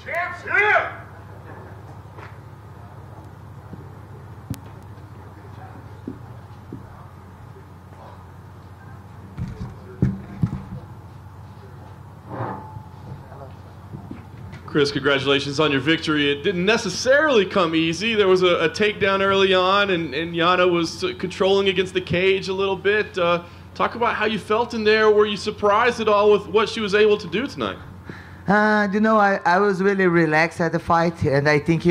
Champs here! Cris, congratulations on your victory. It didn't necessarily come easy. There was a takedown early on, and Yana was controlling against the cage a little bit. Talk about how you felt in there. Were you surprised at all with what she was able to do tonight? You know, I was really relaxed at the fight, and I think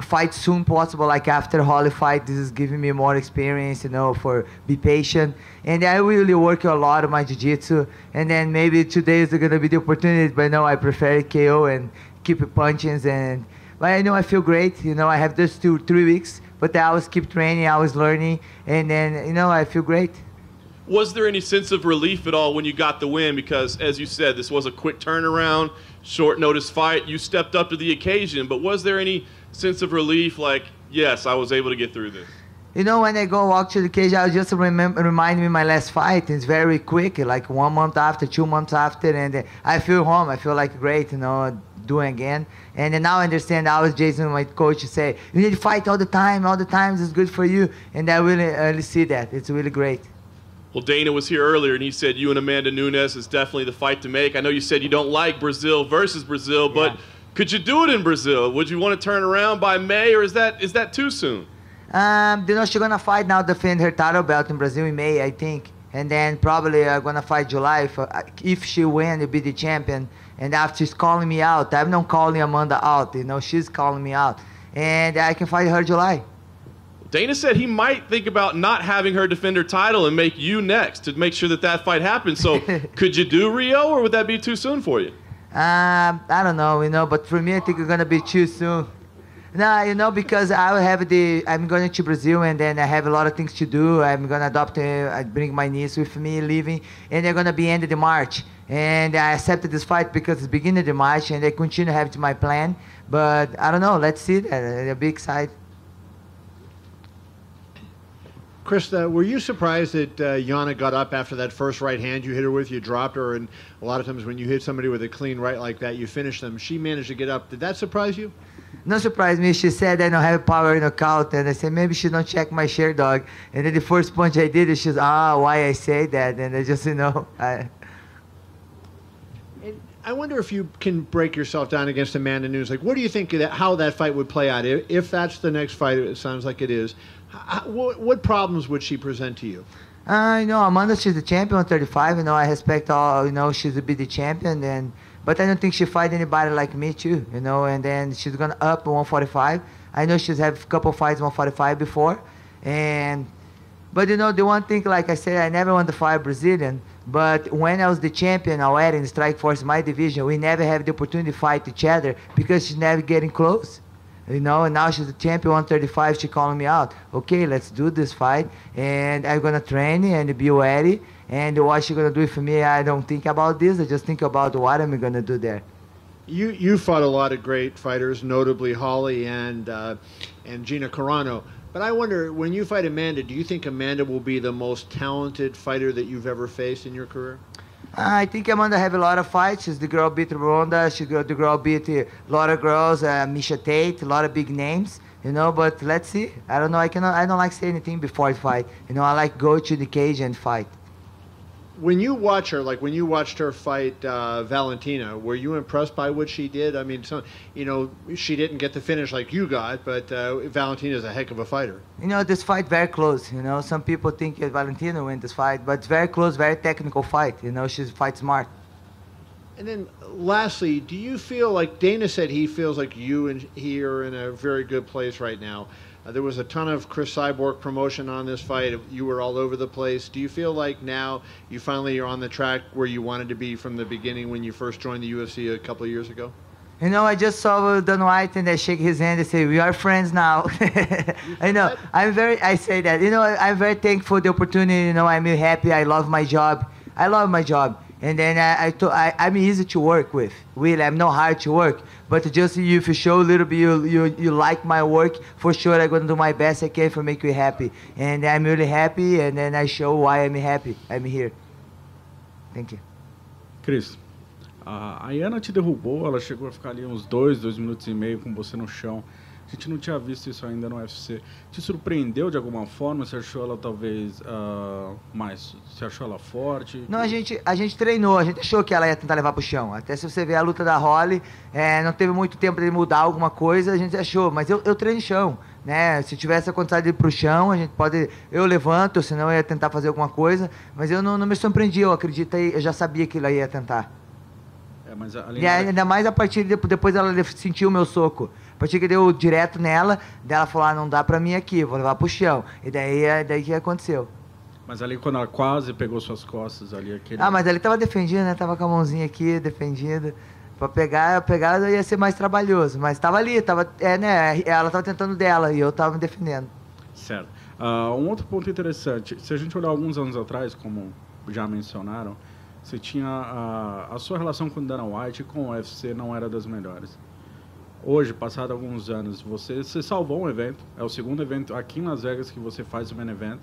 fight soon possible, like after Holly fight. This is giving me more experience, you know, for be patient. And I really work a lot on my jiu-jitsu, and then maybe today is going to be the opportunity, but no, I prefer KO and keep punching. But I know I feel great. You know, I have just 3 weeks, but I always keep training, I was learning, and then, you know, I feel great. Was there any sense of relief at all when you got the win? Because, as you said, this was a quick turnaround, short notice fight. You stepped up to the occasion, but was there any sense of relief, like, yes, I was able to get through this? You know, when I go walk to the cage, I just remind me my last fight. It's very quick, like 1 month after, 2 months after, and I feel home. I feel like great, you know, doing again. And then now I understand. I was Jason, my coach, say, you need to fight all the time. All the times is good for you. And I really see that. It's really great. Well, Dana was here earlier, and he said you and Amanda Nunes is definitely the fight to make. I know you said you don't like Brazil versus Brazil, but could you do it in Brazil? Would you want to turn around by May, or is that too soon? You know, she's going to fight now, defend her title belt in Brazil in May, I think. And then probably going to fight July. If she wins, she'll be the champion. And after she's calling me out, I'm not calling Amanda out, you know, she's calling me out. And I can fight her July. Dana said he might think about not having her defend her title and make you next to make sure that fight happens. So could you do Rio, or would that be too soon for you? I don't know, you know, but for me, I think it's going to be too soon. No, you know, because I'm going to Brazil, and then I have a lot of things to do. I'm going to I bring my niece with me, leaving, and they're going to be ended in March. And I accepted this fight because it's beginning of March, and I continue to have my plan. But I don't know, let's see that. I'll be excited. Cris, were you surprised that Yana got up after that first right hand you hit her with? You dropped her, and a lot of times when you hit somebody with a clean right like that, you finish them. She managed to get up. Did that surprise you? No surprise me. She said I don't have power in knockout, and I said maybe she don't check my share dog. And then the first punch I did, she's why I say that, and I just, you know. I wonder if you can break yourself down against Amanda Nunes. Like, what do you think how that fight would play out? If that's the next fight, it sounds like it is. What problems would she present to you? You know, Amanda, she's the champion, 35. You know, I respect all. You know, she's to be the champion, but I don't think she fight anybody like me too. You know, and then she's gonna up 145. I know she's have a couple fights 145 before, but you know, the one thing, like I said, I never want to fight Brazilian. But when I was the champion already in Strikeforce, my division, we never have the opportunity to fight each other because she's never getting close. You know, and now she's the champion, 135, she calling me out. Okay, let's do this fight, and I'm going to train and be ready, and what she's going to do for me, I don't think about this, I just think about what I'm going to do there. You fought a lot of great fighters, notably Holly and Gina Carano. But I wonder, when you fight Amanda, do you think Amanda will be the most talented fighter that you've ever faced in your career? I think Amanda have a lot of fights. She's the girl beat Ronda. She's the girl beat a lot of girls, Misha Tate, a lot of big names, you know. But let's see. I don't know. I don't like say anything before I fight. You know, I like go to the cage and fight. When you watch her, like when you watched her fight Valentina, were you impressed by what she did? I mean, you know, she didn't get the finish like you got, but Valentina's a heck of a fighter. You know, this fight very close. You know, some people think Valentina win this fight, but it's very close, very technical fight. You know, she's fight smart. And then, lastly, do you feel like Dana said he feels like you and he are in a very good place right now? There was a ton of Cris Cyborg promotion on this fight. You were all over the place. Do you feel like now you finally are on the track where you wanted to be from the beginning when you first joined the UFC a couple of years ago? You know, I just saw Don White and I shake his hand and say, we are friends now. I know, I say that. You know, I'm very thankful for the opportunity. You know, I'm happy. I love my job. I love my job. And then I'm easy to work with. Really, I'm not hard to work. But just if you show a little bit you like my work, for sure I'm going to do my best I can for make you happy. And I'm really happy, and then I show why I'm happy. I'm here. Thank you. Cris, A Yana te derrubou, ela chegou a ficar ali uns 2 minutos e meio com você no chão. A gente não tinha visto isso ainda no UFC. Te surpreendeu de alguma forma? Você achou ela talvez mais... Você achou ela forte? Não, a gente treinou, a gente achou que ela ia tentar levar pro chão. Até se você ver a luta da Holly, não teve muito tempo de mudar alguma coisa, a gente achou. Mas eu treino chão, né? Se tivesse acontecido de ir pro chão, a gente pode... Eu levanto, senão eu ia tentar fazer alguma coisa. Mas eu não me surpreendi, eu acreditei, eu já sabia que ela ia tentar. Mas e ainda mais a partir de depois ela sentiu o meu soco. A partir que deu direto nela, ela falou, não dá pra mim aqui, vou levar pro chão. E daí que aconteceu. Mas ali quando ela quase pegou suas costas ali, aquele... mas ele tava defendido, né? Tava com a mãozinha aqui, defendida. Pra pegar ia ser mais trabalhoso. Mas tava ali, né? Ela tava tentando dela e eu tava me defendendo. Certo. Um outro ponto interessante, se a gente olhar alguns anos atrás, como já mencionaram, você tinha a sua relação com Dana White e com o UFC não era das melhores. Hoje, passado alguns anos, você salvou um evento. É o segundo evento aqui em Las Vegas que você faz o main event.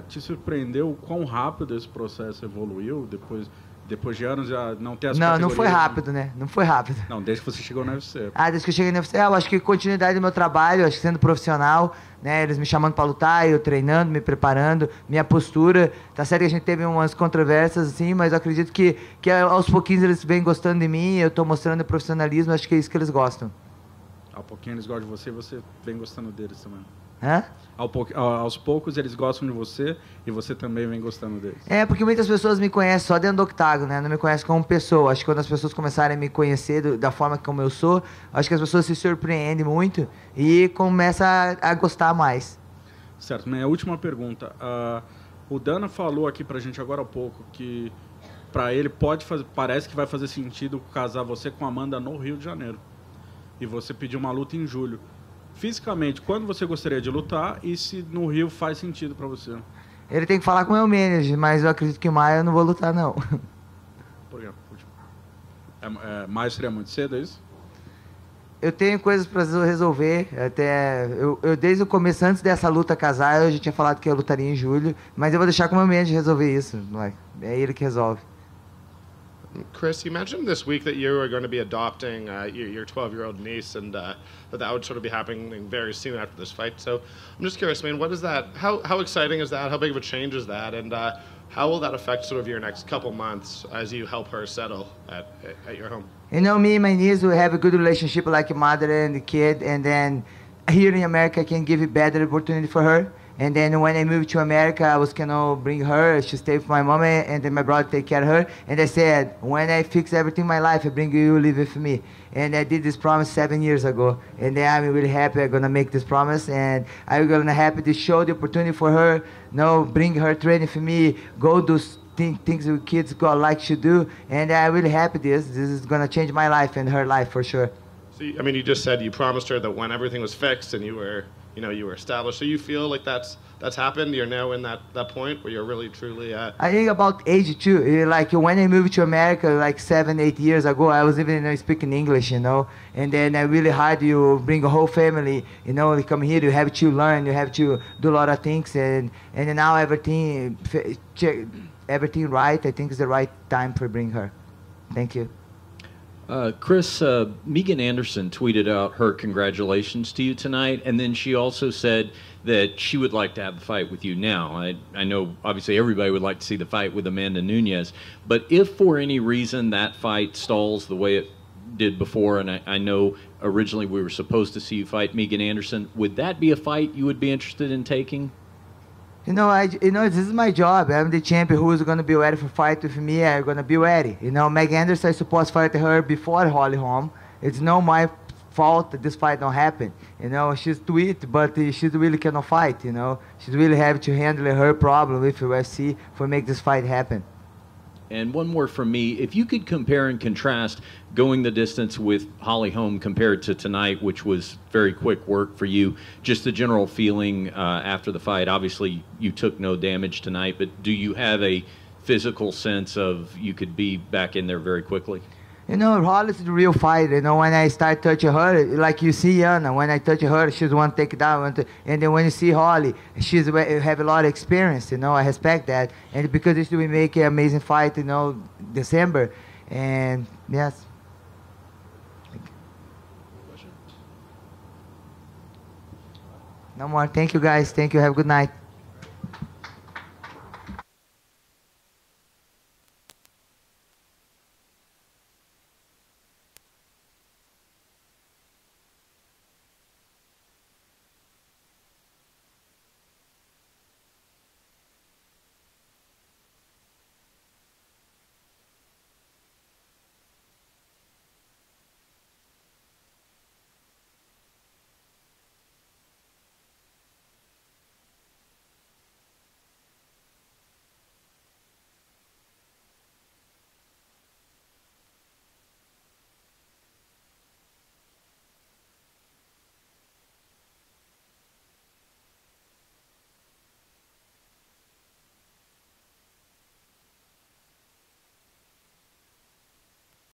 Te surpreendeu o quão rápido esse processo evoluiu depois de anos já não ter as categorias? Não foi rápido, né? Não foi rápido. Não, desde que você chegou no UFC. Desde que eu cheguei no UFC, eu acho que continuidade do meu trabalho, acho que sendo profissional, né? Eles me chamando para lutar, eu treinando, me preparando, minha postura. Tá certo que a gente teve umas controvérsias, assim, mas eu acredito que aos pouquinhos eles vêm gostando de mim, eu tô mostrando profissionalismo, acho que é isso que eles gostam. Ao pouquinho eles gostam de você e você vem gostando deles também. Hã? Aos poucos eles gostam de você e você também vem gostando deles. Porque muitas pessoas me conhecem só dentro do octágono, né? Não me conhecem como pessoa. Acho que quando as pessoas começarem a me conhecer da forma como eu sou, acho que as pessoas se surpreendem muito e começam a gostar mais. Certo. Minha última pergunta. O Dana falou aqui pra gente agora há pouco que pra ele parece que vai fazer sentido casar você com a Amanda no Rio de Janeiro. E você pediu uma luta em julho. Fisicamente, quando você gostaria de lutar e se no Rio faz sentido para você? Ele tem que falar com o meu manager, mas eu acredito que em maio eu não vou lutar, não. Por quê? Maio seria muito cedo, é isso? Eu tenho coisas para resolver. Eu desde o começo, antes dessa luta casar, eu já tinha falado que eu lutaria em julho, mas eu vou deixar com o meu manager resolver isso. É ele que resolve. Cris, you mentioned this week that you are going to be adopting your 12-year-old niece, and that would sort of be happening very soon after this fight. So I'm just curious, what is that? How exciting is that? How big of a change is that? And how will that affect sort of your next couple months as you help her settle at your home? Me and my niece, we have a good relationship like a mother and a kid, and then here in America I can give a better opportunity for her. And then when I moved to America, I was gonna bring her. She stayed with my mom, and then my brother take care of her. And I said, when I fix everything in my life, I bring you, live with me. And I did this promise 7 years ago. And then I'm really happy I'm gonna make this promise. And I'm gonna happy to show the opportunity for her. Bring her training for me. Go do things with kids like to do. And I'm really happy this is gonna change my life and her life for sure. So, you just said you promised her that when everything was fixed and you were established. So you feel like that's happened? You're now in that point where you're really, truly... I think about age too. Like when I moved to America, like 7-8 years ago, I was even speaking English, And then I really hard you bring a whole family, you come here, you have to learn, you have to do a lot of things. And now everything right, I think it's the right time for bring her. Thank you. Cris, Megan Anderson tweeted out her congratulations to you tonight, and then she also said that she would like to have the fight with you now. I know, obviously, everybody would like to see the fight with Amanda Nunes, but if for any reason that fight stalls the way it did before, and I know originally we were supposed to see you fight Megan Anderson, would that be a fight you would be interested in taking? This is my job. I'm the champion who's going to be ready for fight with me. I'm going to be ready. Meg Anderson is supposed to fight her before Holly Holm. It's not my fault that this fight don't happen. She's sweet, but she really cannot fight. She's really have to handle her problem with UFC for make this fight happen. And one more from me. If you could compare and contrast going the distance with Holly Holm compared to tonight, which was very quick work for you, just the general feeling after the fight. Obviously, you took no damage tonight, but do you have a physical sense of you could be back in there very quickly? Holly is the real fighter. When I start touching her, like you see Yana, when I touch her, she's one takedown. And then when you see Holly, she's have a lot of experience. I respect that. And because we make an amazing fight, December. And yes. No more. Thank you, guys. Thank you. Have a good night.